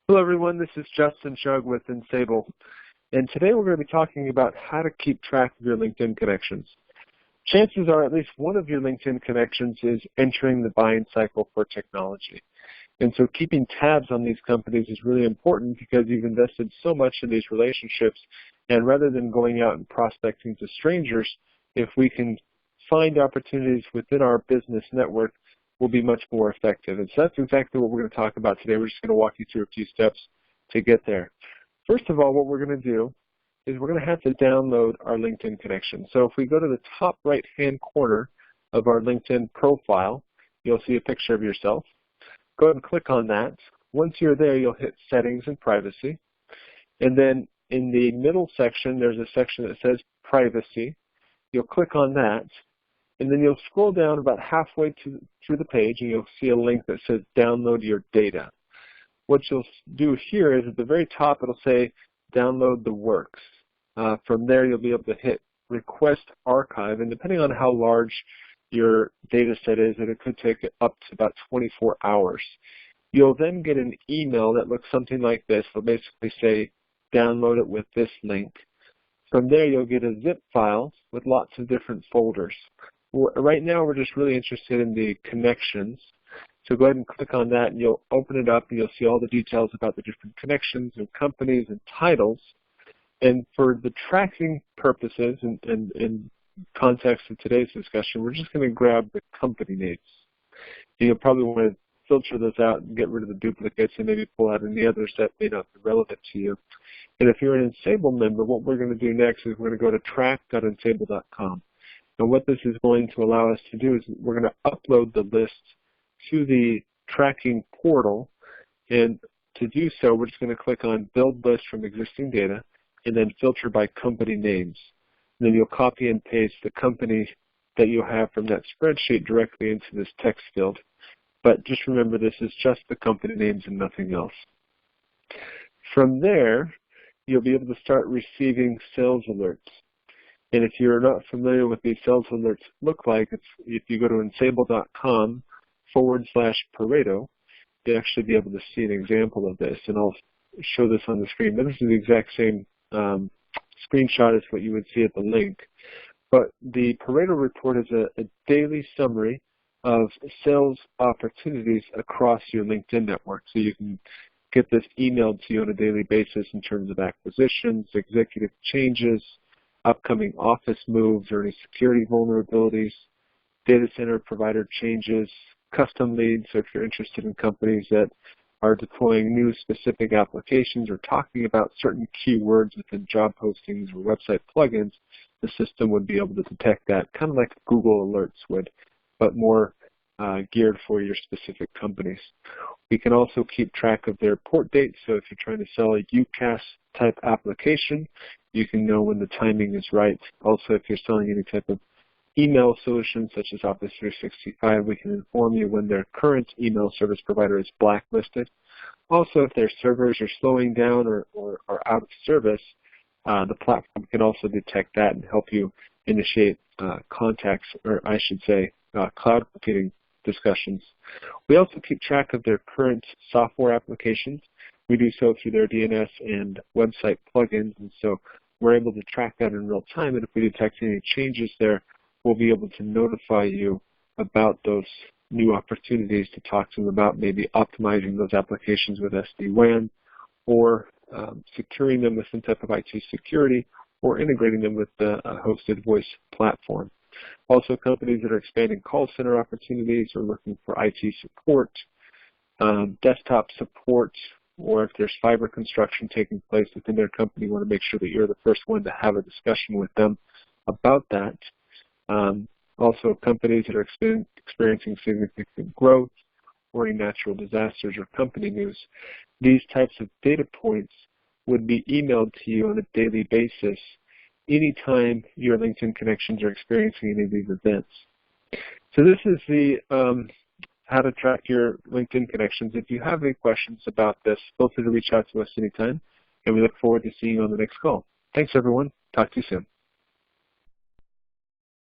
Hello everyone, this is Justin Shug with Ensable, and today we're going to be talking about how to keep track of your LinkedIn connections. Chances are at least one of your LinkedIn connections is entering the buying cycle for technology. And so keeping tabs on these companies is really important because you've invested so much in these relationships, and rather than going out and prospecting to strangers, if we can find opportunities within our business network, will be much more effective. And so that's exactly what we're going to talk about today. We're just going to walk you through a few steps to get there. First of all, what we're going to do is we're going to have to download our LinkedIn connection. So if we go to the top right-hand corner of our LinkedIn profile, you'll see a picture of yourself. Go ahead and click on that. Once you're there, you'll hit Settings and Privacy. And then in the middle section, there's a section that says Privacy. You'll click on that. And then you'll scroll down about halfway through the page, and you'll see a link that says Download Your Data. What you'll do here is at the very top, it'll say Download the Works. From there, you'll be able to hit Request Archive, and depending on how large your data set is, it could take up to about 24 hours. You'll then get an email that looks something like this. It'll basically say, download it with this link. From there, you'll get a zip file with lots of different folders. Right now, we're just really interested in the connections. So go ahead and click on that, and you'll open it up, and you'll see all the details about the different connections and companies and titles. And for the tracking purposes and context of today's discussion, we're just going to grab the company names. You'll probably want to filter those out and get rid of the duplicates and maybe pull out any others that may not be relevant to you. And if you're an Ensable member, what we're going to do next is we're going to go to track.ensable.com. And what this is going to allow us to do is we're going to upload the list to the tracking portal. And to do so, we're just going to click on Build List from Existing Data and then Filter by Company Names. And then you'll copy and paste the company that you have from that spreadsheet directly into this text field. But just remember, this is just the company names and nothing else. From there, you'll be able to start receiving sales alerts. And if you're not familiar with these sales alerts look like, if you go to ensable.com/Pareto, you'll actually be able to see an example of this. And I'll show this on the screen. But this is the exact same screenshot as what you would see at the link. But the Pareto report is a daily summary of sales opportunities across your LinkedIn network. So you can get this emailed to you on a daily basis in terms of acquisitions, executive changes, upcoming office moves or any security vulnerabilities, data center provider changes, custom leads. So if you're interested in companies that are deploying new specific applications or talking about certain keywords within job postings or website plugins, the system would be able to detect that, kind of like Google Alerts would, but more geared for your specific companies. We can also keep track of their port dates. So if you're trying to sell a UCaaS type application, you can know when the timing is right. Also, if you're selling any type of email solution such as Office 365, we can inform you when their current email service provider is blacklisted. Also, if their servers are slowing down or are out of service, the platform can also detect that and help you initiate contacts, or I should say, cloud computing discussions. We also keep track of their current software applications. We do so through their DNS and website plugins, and so we're able to track that in real time. And if we detect any changes there, we'll be able to notify you about those new opportunities to talk to them about maybe optimizing those applications with SD-WAN or securing them with some type of IT security or integrating them with the hosted voice platform. Also, companies that are expanding call center opportunities or looking for IT support, desktop support, or if there's fiber construction taking place within their company, you want to make sure that you're the first one to have a discussion with them about that. Also, companies that are experiencing significant growth or any natural disasters or company news, these types of data points would be emailed to you on a daily basis anytime your LinkedIn connections are experiencing any of these events. So this is the how to track your LinkedIn connections. If you have any questions about this, feel free to reach out to us anytime, and we look forward to seeing you on the next call. Thanks, everyone. Talk to you soon.